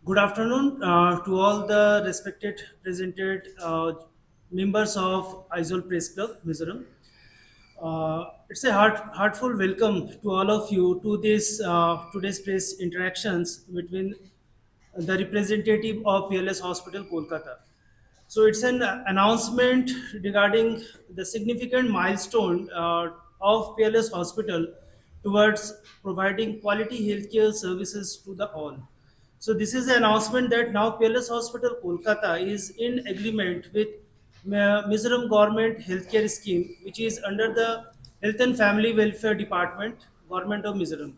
Good afternoon to all the respected presented members of Aizawl Press Club, Mizoram. It's a heartful welcome to all of you to this today's press interactions between the representative of Peerless Hospital, Kolkata. So it's an announcement regarding the significant milestone of Peerless Hospital towards providing quality healthcare services to the all. So this is an announcement that now Peerless Hospital Kolkata is in agreement with Mizoram government healthcare scheme, which is under the Health and Family Welfare Department, Government of Mizoram.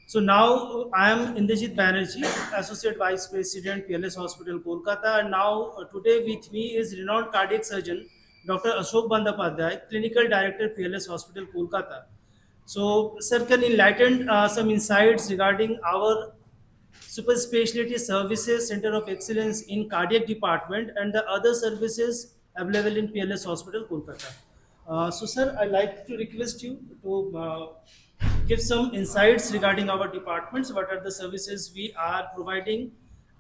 So now I am Indrajit Banerjee, Associate Vice President, Peerless Hospital, Kolkata. And now today with me is renowned cardiac surgeon, Dr. Ashok Bandapadhyay, Clinical Director, Peerless Hospital, Kolkata. So, sir, can enlighten some insights regarding our super specialty services center of excellence in cardiac department and the other services available in Peerless Hospital, Kolkata. So, sir, I'd like to request you to give some insights regarding our departments, what are the services we are providing,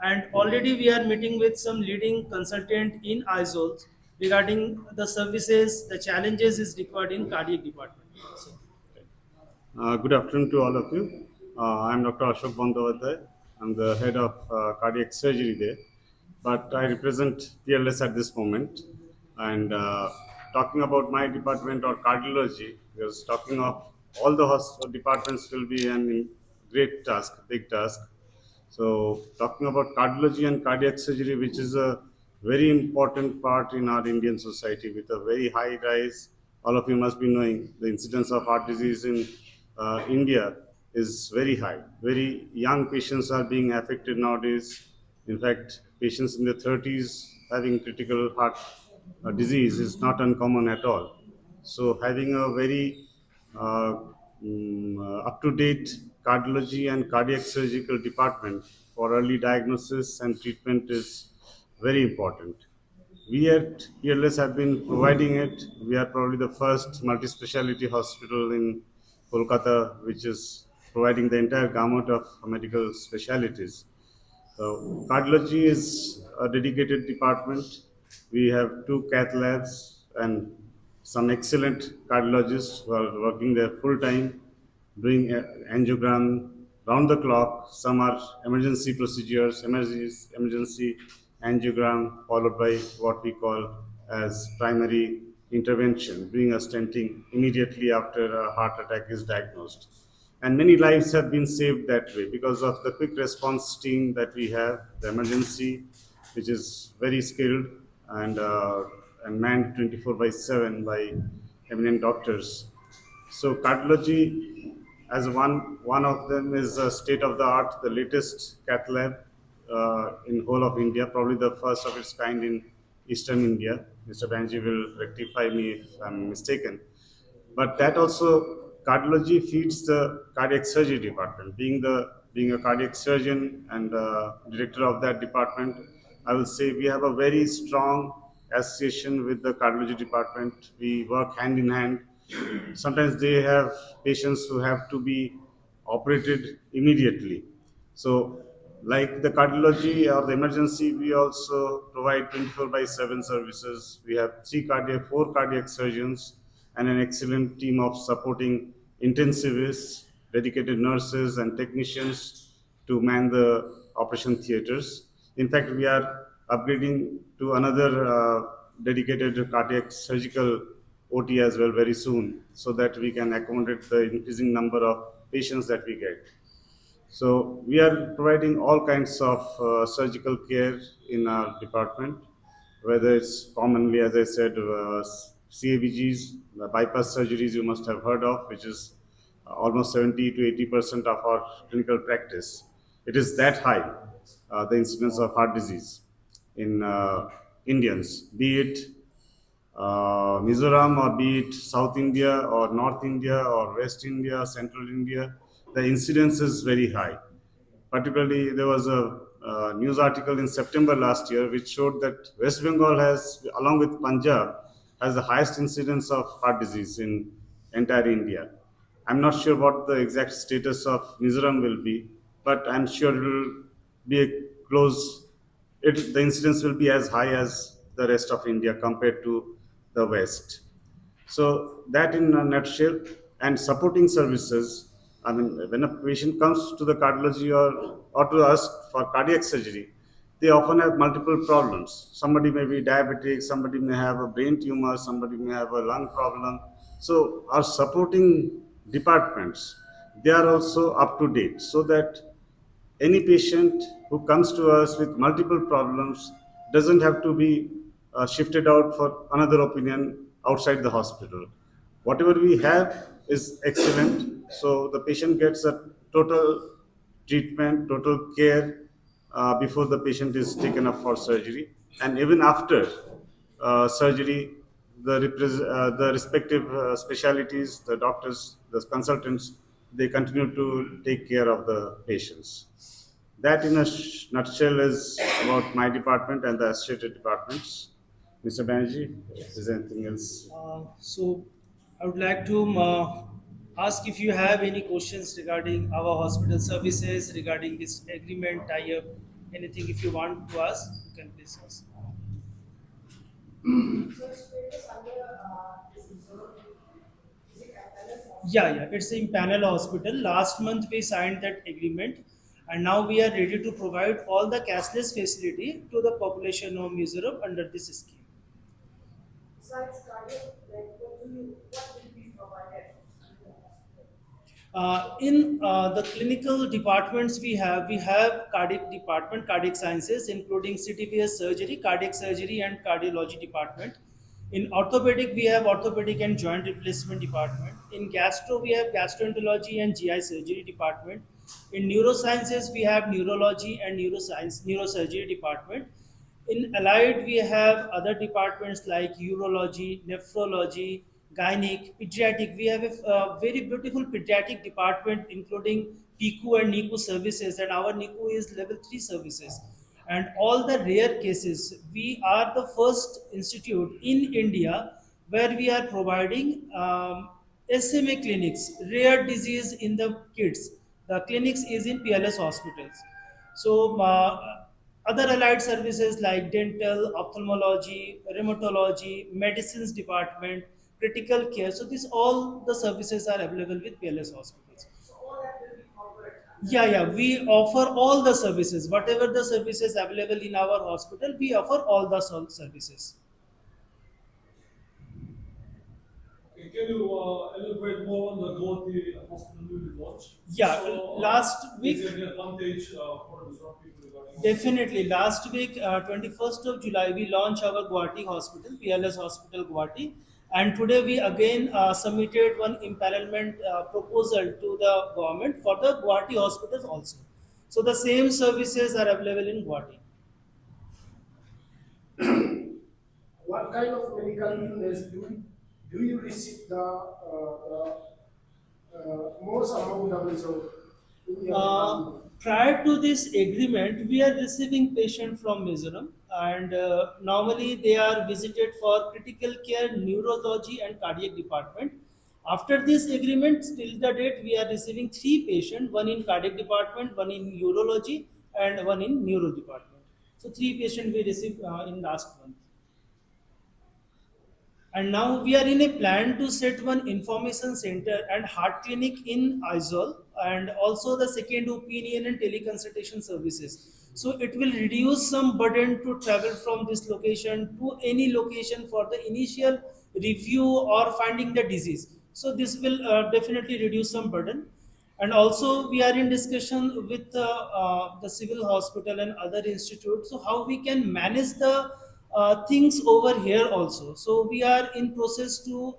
and already we are meeting with some leading consultant in Aizawl regarding the services, the challenges is required in cardiac department. So, Good afternoon to all of you. I'm Dr. Ashok Bandhavadhyay. I'm the head of cardiac surgery there, but I represent Peerless at this moment. And talking about my department or cardiology, because talking of all the departments will be a great task, big task. So, talking about cardiology and cardiac surgery, which is a very important part in our Indian society with a very high rise. All of you must be knowing the incidence of heart disease in India is very high. Very young patients are being affected nowadays. In fact, patients in their 30s having critical heart disease is not uncommon at all. So, having a very up to date cardiology and cardiac surgical department for early diagnosis and treatment is very important. We at Peerless have been providing it. We are probably the first multi speciality hospital in Kolkata which is providing the entire gamut of medical specialities. So, cardiology is a dedicated department. We have two cath labs and some excellent cardiologists who are working there full time, doing angiogram round the clock. Some are emergency procedures, emergency angiogram, followed by what we call as primary intervention, doing a stenting immediately after a heart attack is diagnosed. And many lives have been saved that way because of the quick response team that we have, the emergency, which is very skilled and, uh, and manned 24 by 7 by eminent doctors. So cardiology, as one of them, is a state of the art, the latest cath lab in whole of India, probably the first of its kind in Eastern India. Mr. Banji will rectify me if I'm mistaken. But that also cardiology feeds the cardiac surgery department. Being a cardiac surgeon and director of that department, I will say we have a very strong association with the cardiology department. We work hand in hand. Sometimes they have patients who have to be operated immediately. So, like the cardiology or the emergency, we also provide 24 by 7 services. We have four cardiac surgeons, and an excellent team of supporting intensivists, dedicated nurses, and technicians to man the operation theaters. In fact, we are upgrading to another dedicated cardiac surgical OT as well very soon so that we can accommodate the increasing number of patients that we get. So we are providing all kinds of surgical care in our department, whether it's commonly, as I said, CABGs, the bypass surgeries you must have heard of, which is almost 70 to 80% of our clinical practice. It is that high, the incidence of heart disease in Indians, be it Mizoram or be it South India or North India or West India, Central India, the incidence is very high. Particularly, there was a news article in September last year which showed that West Bengal has, along with Punjab, has the highest incidence of heart disease in entire India. I'm not sure what the exact status of Mizoram will be, but I'm sure it will be close, the incidence will be as high as the rest of India compared to the West. So that in a nutshell, and supporting services. I mean, when a patient comes to the cardiology or to us for cardiac surgery, they often have multiple problems. Somebody may be diabetic, somebody may have a brain tumor, somebody may have a lung problem. So our supporting departments, they are also up to date so that any patient who comes to us with multiple problems doesn't have to be shifted out for another opinion outside the hospital. Whatever we have is excellent, so the patient gets a total treatment, total care before the patient is taken up for surgery, and even after surgery, the respective specialities, the doctors, the consultants, they continue to take care of the patients. That, in a nutshell, is about my department and the associated departments. Mr. Banerjee, is Yes. there anything else? So I would like to ask if you have any questions regarding our hospital services, regarding this agreement tie-up, anything if you want to ask, you can please ask. Yeah, yeah, it's in panel hospital. Last month we signed that agreement, and now we are ready to provide all the cashless facility to the population of Mizoram under this scheme. In the clinical departments we have cardiac department, cardiac sciences, including CTPS surgery, cardiac surgery, and cardiology department. In orthopedic, we have orthopedic and joint replacement department. In gastro, we have gastroenterology and GI surgery department. In neurosciences, we have neurology and neuroscience, neurosurgery department. In allied, we have other departments like urology, nephrology, gynec, pediatric. We have a very beautiful pediatric department, including PICU and NICU services, and our NICU is level 3 services. And all the rare cases, we are the first institute in India where we are providing SMA clinics, rare disease in the kids. The clinics is in PLS hospitals. So, other allied services like dental, ophthalmology, rheumatology, medicines department, critical care. So, these all the services are available with PLS hospitals. Yeah, yeah, we offer all the services. Whatever the services available in our hospital, we offer all the services. Okay, can you elaborate more on the quality hospital newly launched? Yeah, So, last is week, there any advantage for the Mizoram people regarding definitely. Last week, 21st of July, we launched our Guwahati hospital, PLS Hospital Guwahati. And today we again submitted one empanelment proposal to the government for the Guwahati hospitals also. So the same services are available in Guwahati. What kind of medical illness do you receive the most among the result in your department? Prior to this agreement, we are receiving patients from Mizoram, and normally they are visited for critical care, neurology, and cardiac department. After this agreement, till the date, we are receiving three patients: one in cardiac department, one in urology, and one in neuro department. So three patients we received in last month. And now we are in a plan to set one information center and heart clinic in Aizawl, and also the second opinion and teleconsultation services. So it will reduce some burden to travel from this location to any location for the initial review or finding the disease. So this will definitely reduce some burden. And also we are in discussion with the civil hospital and other institutes, so how we can manage the things over here also. So we are in process to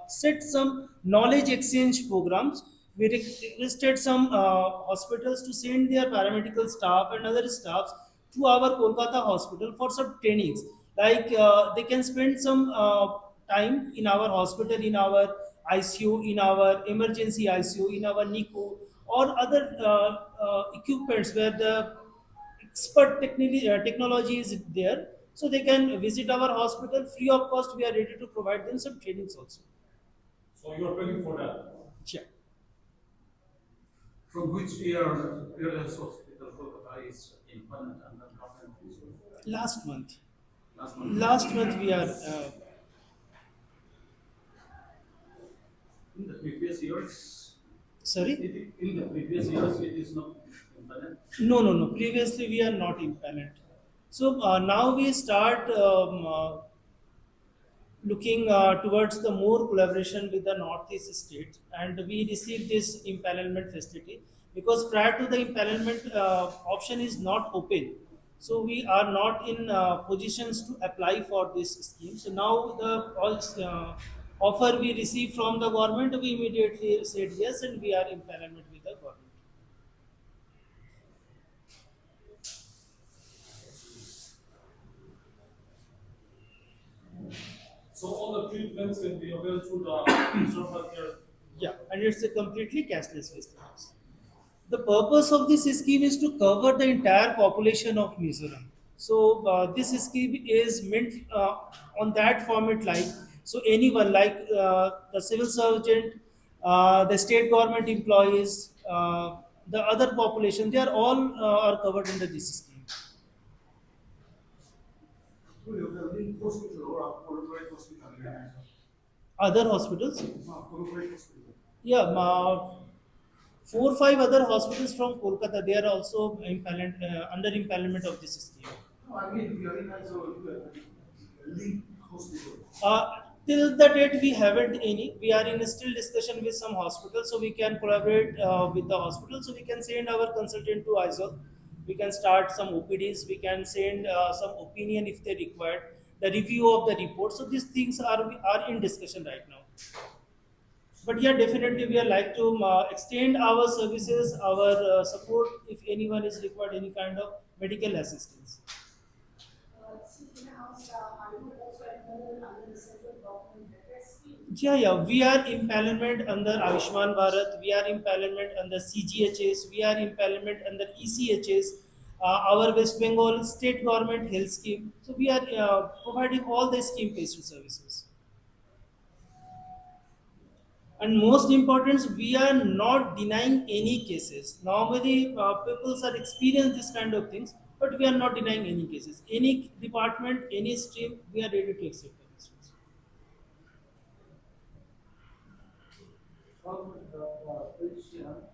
set some knowledge exchange programs. We requested some hospitals to send their paramedical staff and other staffs to our Kolkata hospital for some trainings. Like they can spend some time in our hospital, in our ICU, in our emergency ICU, in our NICU, or other equipments where the expert technology is there, so they can visit our hospital free of cost. We are ready to provide them some trainings also. So you're planning for that. Yeah. From which year Peerless Hospital Kolkata is in? Last month. Last month. Last month we are. In the previous years, Sorry? in the previous years, it is not implemented. No, no, no. Previously we are not impellent. So now we start looking towards the more collaboration with the northeast states, and we receive this empanelment facility because prior to the empanelment option is not open, so we are not in positions to apply for this scheme. So now the all offer we receive from the government, we immediately said yes, and we are empanelment with the government. So all the treatments can be available through the server here. Yeah, and it's a completely cashless facility. The purpose of this scheme is to cover the entire population of Mizoram. So this scheme is meant on that format, like so anyone like the civil servant, the state government employees, the other population, they are all are covered under this scheme. Other hospitals, yeah, 4 5 other hospitals from Kolkata, they are also under empanelment of this scheme. Till the date, we haven't any. We are in still discussion with some hospitals, so we can collaborate with the hospital. So we can send our consultant to Aizawl. We can start some OPDs. We can send some opinion if they required. The review of the report. So these things are in discussion right now. But yeah, definitely we are like to extend our services, our support if anyone is required any kind of medical assistance. So in house, are you also enrolled under the central government benefit scheme? Yeah, yeah, we are empanelment under Ayushman Bharat, we are empanelment under CGHS, we are empanelment under ECHS, our West Bengal state government health scheme. So we are providing all the scheme patient services. And most important, we are not denying any cases. Normally, people are experience this kind of things, but we are not denying any cases. Any department, any stream, we are ready to accept the questions. How would the patient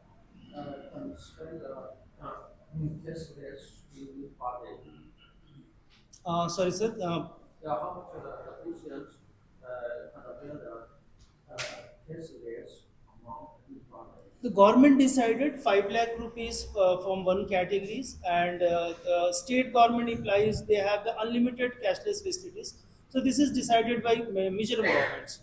can spend test days in per day? Sorry, sir. Yeah, how much the patients can avail the test days amount in per day? The government decided 5 lakh rupees from one categories, and the state government employees they have the unlimited cashless facilities. So this is decided by Mizoram governments.